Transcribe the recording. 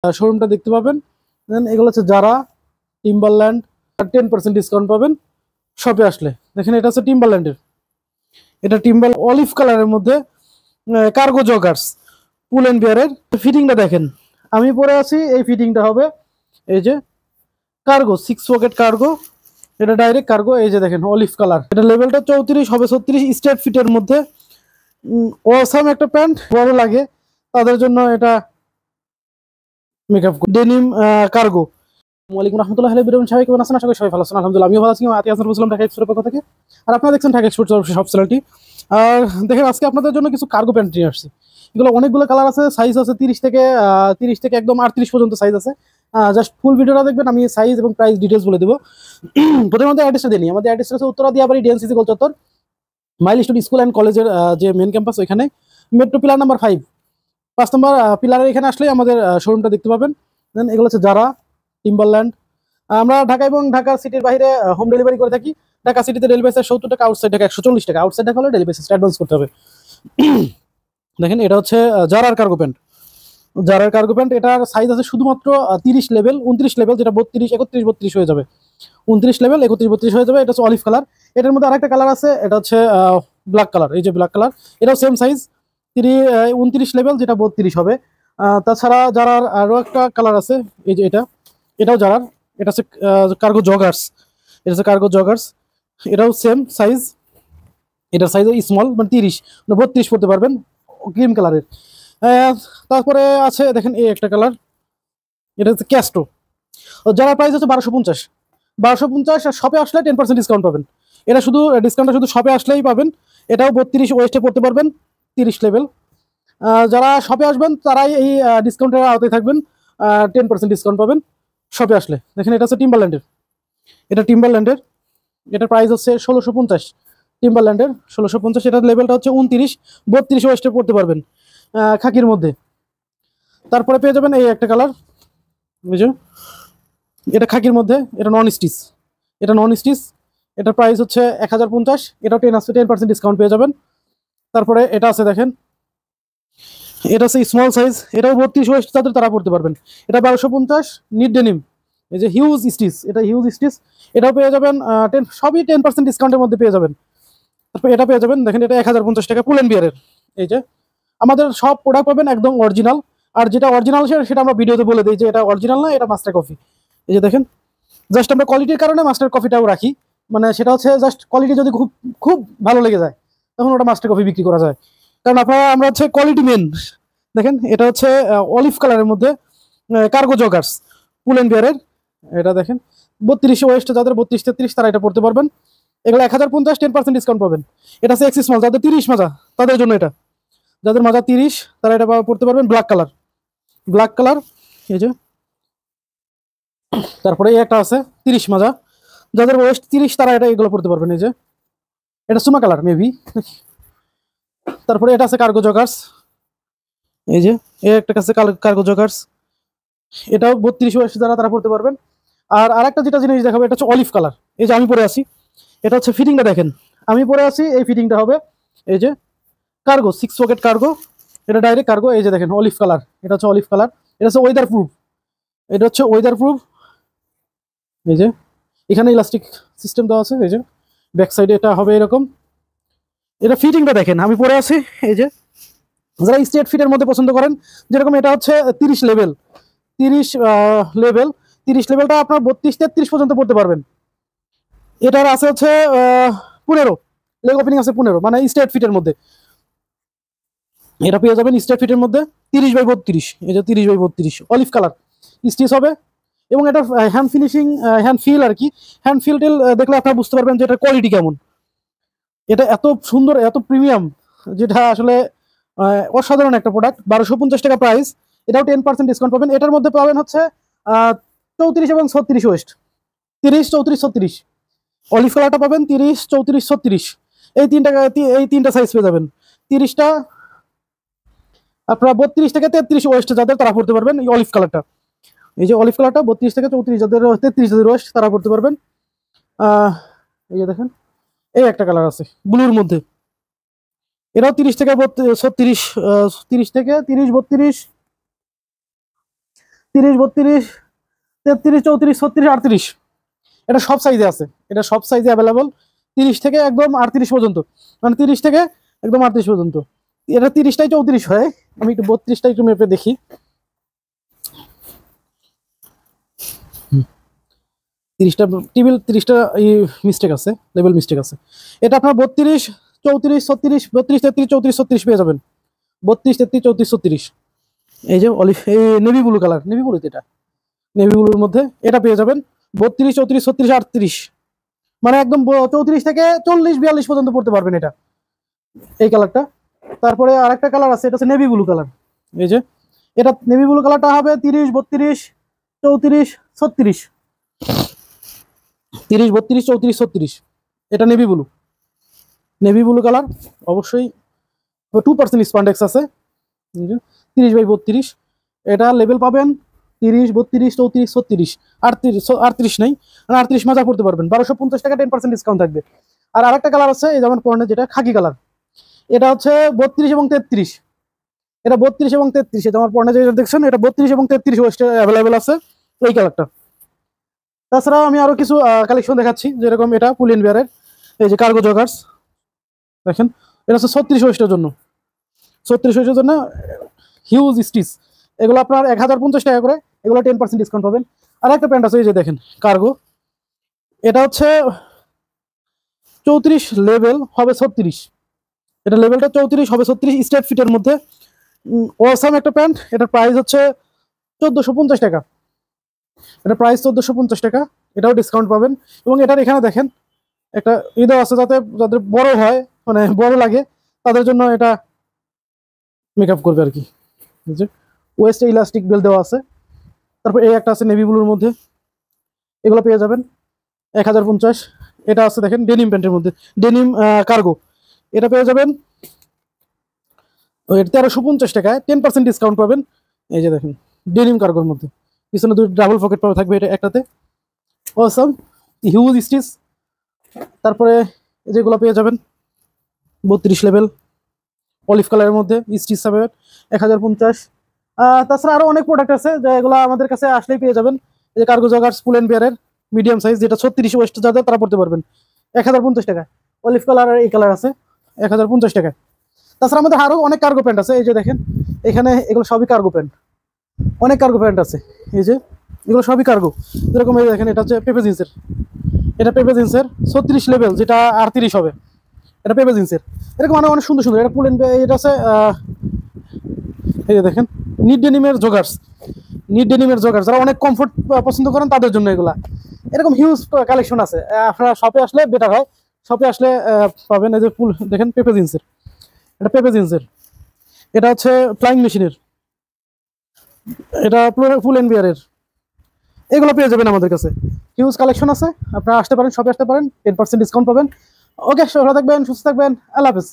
শোরুমটা দেখতে পাবেন। দেন এগুলো হচ্ছে যারা, টিম্বারল্যান্ড, 10% ডিসকাউন্ট পাবেন শপে আসলে। দেখেন এটা হচ্ছে টিম্বারল্যান্ডের, এটা টিম্বার অলিভ কালারের মধ্যে কার্গো জগার্স পুল এন্ড বিয়ারের। ফিটিংটা দেখেন, আমি পরে আছি এই ফিটিংটা হবে। এই যে কার্গো 6 পকেট কার্গো, এটা ডাইরেক্ট কার্গো। এই যে দেখেন অলিভ কালার, এটা লেভেলটা 34 হবে 36 স্ট্রেট ফিটের মধ্যে। অসাম একটা প্যান্ট, বড় লাগে তাদের জন্য এটা মেকআপ ডেনিম কার্গো। ওয়ালাইকুম রহমতুল্লাহ, হ্যালো বিরম সাহেব, কেমন আছেন? আশা করি সবাই ভালো আছেন। আলহামদুলিল্লাহ আমিও ভালো আছি। আতি হাসান বলছিলাম ঢাকা এক্সপোর্টের পক্ষ থেকে, আর আপনারা দেখছেন ঢাকা এক্সপোর্ট সব চ্যানেলটি। আর দেখেন আজকে আপনাদের জন্য কিছু কার্গো প্যান্ট নিয়ে আসছি। এগুলো অনেকগুলো কালার আছে, সাইজ আছে 30 থেকে একদম 38 পর্যন্ত সাইজ আছে। জাস্ট ফুল ভিডিওটা দেখবেন, আমি সাইজ এবং প্রাইস ডিটেলস বলে দেবো। প্রথমে অ্যাড্রেসটা দিয়ে নিই। আমাদের অ্যাড্রেসটা হচ্ছে উত্তরা দিয়াবাড়ি ডিএনসিসি গোল চত্বর, মাইলস্টোন স্কুল অ্যান্ড কলেজের যে মেন ক্যাম্পাস, ওইখানে মেট্রো পিলার নাম্বার 5 নম্বর পিলারের এখানে আসলেই আমাদের শোরুমটা দেখতে পাবেন। দেন এগুলো হচ্ছে যারা, টিম্বারল্যান্ড। আমরা ঢাকা এবং ঢাকা সিটির বাইরে হোম ডেলিভারি করে থাকি। ঢাকা সিটিতে ডেলিভারি চার্জ 70 টাকা, আউটসাইড ঢাকা 140 টাকা। আউটসাইড ঢাকা হলে ডেলিভারি চার্জ অ্যাডভান্স করতে হবে। দেখেন এটা হচ্ছে জারার কার্গো প্যান্ট, জারার কার্গো প্যান্ট। এটার সাইজ আছে শুধুমাত্র 30 লেভেল, 29 লেভেল, যেটা 32, 31, 32 হয়ে যাবে। 29 লেভেল, 31, 32 হয়ে যাবে। এটা হচ্ছে অলিভ কালার। এটার মধ্যে আরেকটা কালার আছে, এটা হচ্ছে ব্ল্যাক কালার। এই যে ব্ল্যাক কালার, এটাও সেম সাইজ 29 লেভেল, যেটা 32 হবে। তাছাড়া যারার আরও একটা কালার আছে, এই যে এটাও যারার, এটা হচ্ছে কার্গো জগার্স। এটা হচ্ছে কার্গো জগার্স, এটাও সেম সাইজ। এটার সাইজ স্মল, মানে 30, 32 পড়তে পারবেন, ক্রিম কালারের। তারপরে আছে দেখেন এই একটা কালার, এটা হচ্ছে ক্যাস্টো। যারা প্রাইস হচ্ছে 1250, 1250। আর শপে আসলে 10% ডিসকাউন্ট পাবেন। এটা শুধু ডিসকাউন্টটা শুধু শপে আসলেই পাবেন। এটাও 32 ওয়েস্টে পড়তে পারবেন, 30 লেভেল। যারা শপে আসবেন তারাই এই ডিসকাউন্টের আওতায় থাকবেন, 10% ডিসকাউন্ট পাবেন শপে আসলে। দেখেন এটা হচ্ছে টিম্বারল্যান্ডের, এটা টিম্বারল্যান্ডের, এটার প্রাইস হচ্ছে 1650। টিম্বারল্যান্ডের 1650, এটার লেভেলটা হচ্ছে 29, 32 ওয়েস্টে পড়তে পারবেন খাকির মধ্যে। তারপরে পেয়ে যাবেন এই একটা কালার, বুঝছো, এটা খাকির মধ্যে, এটা নন স্টিচ, এটা নন স্টিচ। এটার প্রাইস হচ্ছে 1050, এটাও 10% ডিসকাউন্ট পেয়ে যাবেন। তারপরে এটা আছে দেখেন, এটা হচ্ছে স্মল সাইজ, এটাও 32 ওয়েস্ট যাদের তারা পড়তে পারবেন। এটা 1250, নিট ডেনিম। এই যে হিউজ স্টিচ, এটা হিউজ স্টিচ, এটাও পেয়ে যাবেন 10, সবই 10% ডিসকাউন্টের মধ্যে পেয়ে যাবেন। তারপর এটা পেয়ে যাবেন, দেখেন এটা 1050 টাকা, পুল এন্ড বিয়ারের। এই যে আমাদের সব প্রোডাক্ট পাবেন একদম অরিজিনাল। আর যেটা অরিজিনাল সেটা আমরা ভিডিওতে বলে দিই যে এটা অরিজিনাল না, এটা মাস্টার কফি। এই যে দেখেন, জাস্ট আমরা কোয়ালিটির কারণে মাস্টার কফিটাও রাখি, মানে সেটা হচ্ছে জাস্ট কোয়ালিটি যদি খুব খুব ভালো লেগে যায় তখন ওটা মাস্টার কফি বিক্রি করা যায়, কারণ আমরা হচ্ছে কোয়ালিটি মেন। দেখেন এটা হচ্ছে অলিভ কালারের মধ্যে কার্গো জগার্স পুল এন্ড বিয়ারের। এটা দেখেন 32 ওয়েস্ট, যাদের 32, 33 তারা এটা পড়তে পারবেন। এগুলো 1050, 10% ডিসকাউন্ট পাবেন। এটা হচ্ছে এক্সি স্মল, যাদের 30 মাজা তাদের জন্য এটা, যাদের মাজা 30 তারা এটা পড়তে পারবেন। Black colour, black colour. এই যে তারপরে এই একটা আছে 30 মাজা, যাদের ওয়েস্ট 30 তারা এটা এগুলো পড়তে পারবেন। এই যে এটা সুমা কালার মেবি। তারপরে এটা আছে কার্গো জগার্স, এই যে এই একটা কাছে কার্গো জগার্স, এটাও 32 ওয়েস্ট যারা তারা পড়তে পারবেন। আর আরেকটা যেটা জিনিস দেখাবো, এটা হচ্ছে অলিভ কালার। এই যে আমি পরে আছি, এটা হচ্ছে ফিটিংটা দেখেন, আমি পরে আছি এই ফিটিংটা হবে। এই যে কার্গো 6 পকেট কার্গো, এটা ডাইরেক্ট কার্গো। এই যে দেখেন অলিভ কালার, এটা হচ্ছে অলিভ কালার, এটা হচ্ছে ওয়েদার প্রুফ, এটা হচ্ছে ওয়েদার প্রুফ। এই যে এখানে ইলাস্টিক সিস্টেম দেওয়া আছে। এই যে ব্যাক সাইডে এটা হবে এরকম। এটা ফিটিংটা দেখেন, আমি পরে আছি। এই যে যারা স্ট্রেট ফিটের মধ্যে পছন্দ করেন, যেরকম এটা হচ্ছে 30 লেভেল, 30 লেভেল, 30 লেভেলটা আপনার 32, 33 পর্যন্ত পড়তে পারবেন। এটার আছে হচ্ছে 15 লেগ ওপেনিং আছে, 15 মানে স্ট্রেট ফিটের মধ্যে এটা পেয়ে যাবেন। স্ট্রেট ফিটের মধ্যে 30/32, এই যে 30/32 অলিভ কালার স্টিচ হবে। এবং এটা হ্যান্ড ফিনিশিং, হ্যান্ড ফিল আর কি, হ্যান্ড ফিল টিল দেখলে আপনারা বুঝতে পারবেন যে এটার কোয়ালিটি কেমন। এটা এত সুন্দর, এত প্রিমিয়াম, যেটা আসলে অসাধারণ একটা প্রোডাক্ট। 1250 টাকা প্রাইস, এটাও 10% ডিসকাউন্ট পাবেন। এটার মধ্যে পাবেন হচ্ছে 34 এবং 36 ওয়েস্ট, 30, 34, 36। অলিভ কালারটা পাবেন 30, 34, 36, এই তিনটা সাইজ পেয়ে যাবেন। 30টা আপনারা 32 থেকে 33 ওয়েস্ট যাদের তারা পড়তে পারবেন এই অলিভ কালারটা। এই যে অলিভ কালারটা 32 থেকে 34, যাদের 33 যাদের ওয়েস্ট তারা পড়তে পারবেন। এই যে দেখেন এই একটা কালার আছে ব্লুর মধ্যে, এটাও 30 থেকে 36, 30 থেকে 30, 32, 30, 32, 33, 34, 36, 38, এটা সব সাইজে আছে, এটা সব সাইজে অ্যাভেলেবল। 30 থেকে একদম 38 পর্যন্ত, মানে 30 থেকে একদম 38 পর্যন্ত। এটা 30টাই 34 হয়। আমি একটু 32টা একটু মেপে দেখি। 30টা টেবিল, 30টা মিস্টেক আছে, লেভেল মিস্টেক আছে। এটা আপনার 32, 34, 36, 32, 33, 34, 36 পেয়ে যাবেন। 32, 33, 34, 36। এই যে অলিভ, এই navy blue colour, navy blue, এটা নেভি ব্লুর মধ্যে এটা পেয়ে যাবেন 32, 34, 36, 38, মানে একদম 34 থেকে 40, 42 পর্যন্ত পড়তে পারবেন এটা, এই কালারটা। তারপরে আরেকটা কালার আছে, এটা হচ্ছে নেভি ব্লু কালার। এই যে এটা নেভি ব্লু কালারটা হবে 30, 32, 34, 36, 30, 32, 34, 36। এটা navy blue, navy blue colour. অবশ্যই 2% স্পান্ডেক্স আছে। 30/32, এটা লেভেল পাবেন 30, 32, 34, 36, 38, 38 নেই, 38 মাজা পড়তে পারবেন। 1250 টাকা 10% ডিসকাউন্ট থাকবে। আর আরেকটা কালার আছে এই যেমন পর্নে, যেটা খাকি কালার, এটা হচ্ছে 32 এবং 33। এটা 32 এবং 33, এটা আমার পর্নে যেটা দেখছেন, এটা 32 এবং 33 ওয়েস্টে অ্যাভেলেবেল আছে এই কালারটা। তাছাড়াও আমি আরো কিছু কালেকশন দেখাচ্ছি, যেরকম এটা পুলিন বিয়ারের এই যে কার্গো জগার্স দেখেন, এটা হচ্ছে 36 ওয়েস্টের জন্য, 36 ওয়েস্টের জন্য হিউজ স্টিচ। এগুলো আপনার 1050 টাকা করে, এগুলো 10% ডিসকাউন্ট পাবেন। আর একটা প্যান্ট আছে এই যে দেখেন কার্গো, এটা হচ্ছে 34 লেভেল হবে 36, এটা লেভেলটা 34 হবে 36 স্ট্রেট ফিটের মধ্যে। ওয়াসাম একটা প্যান্ট, এটার প্রাইস হচ্ছে 1450 টাকা, এটা প্রাইস 1450 টাকা, এটাও ডিসকাউন্ট পাবেন। এবং এটার এখানে দেখেন একটা ঈদও আছে, যাতে যাদের বড় হয়, মানে বড় লাগে, তাদের জন্য এটা মেকআপ করবে আর কি। যে ওয়েস্টে ইলাস্টিক বেল্ট দেওয়া আছে। তারপর এই একটা আছে নেভি ব্লুর মধ্যে, এগুলো পেয়ে যাবেন 1050। এটা আছে দেখেন ডেনিম প্যান্টের মধ্যে, ডেনিম কার্গো, এটা পেয়ে যাবেন 1350 টাকায়, 10% ডিসকাউন্ট পাবেন। এই যে দেখেন ডেনিম কার্গোর মধ্যে পিছনে দুটো ডাবল পকেট পাওয়া থাকবে এটা একটাতে, অসাম হিউজ স্টিচ। তারপরে যেগুলো পেয়ে যাবেন 32 লেভেল অলিভ কালারের মধ্যে স্টিচ হবে 1050। তাছাড়া আরো অনেক প্রোডাক্ট আছে, যেগুলো আমাদের কাছে আসলেই পেয়ে যাবেন। এই যে কার্গো জগার্স পুল এন্ড বিয়ারের মিডিয়াম সাইজ, যেটা 36 ওয়েস্ট যাদের তারা পড়তে পারবেন 1050 টাকা। অলিভ কালার আর এই কালার আছে 1050 টাকা। তাছাড়া আমাদের আরো অনেক কার্গো প্যান্ট আছে, এই যে দেখেন এখানে এগুলো সবই কার্গো প্যান্ট, অনেক কার্গো প্যান্ট আছে। এই যে এগুলো সবই কার্গো, যেরকম এই দেখেন এটা হচ্ছে পেপে জিন্সের, এটা পেপে জিন্সের 36 লেভেল, যেটা 38 হবে, এটা পেপে জিন্সের। এরকম অনেক সুন্দর সুন্দর, এটা পুলেন, এটা আছে এই যে দেখেন নিট ডেনিমের জগার্স, নিট ডেনিমের জগার্স, যারা অনেক কমফোর্ট পছন্দ করেন তাদের জন্য এগুলা। এরকম হিউজ কালেকশন আছে, আপনারা শপে আসলে বেটার হয়, শপে আসলে পাবেন। এই যে ফুল দেখেন পেপে জিন্সের, এটা পেপে জিন্সের, এটা হচ্ছে ফ্লাইং মেশিনের, এটা ফুল এন্ড বিয়ারের, এগুলো পেয়ে যাবেন আমাদের কাছে। হিউজ কালেকশন আছে, আপনারা আসতে পারেন, শপে আসতে পারেন, 10% ডিসকাউন্ট পাবেন। ওকে, ভালো থাকবেন, সুস্থ থাকবেন, আল্লাহ হাফেজ।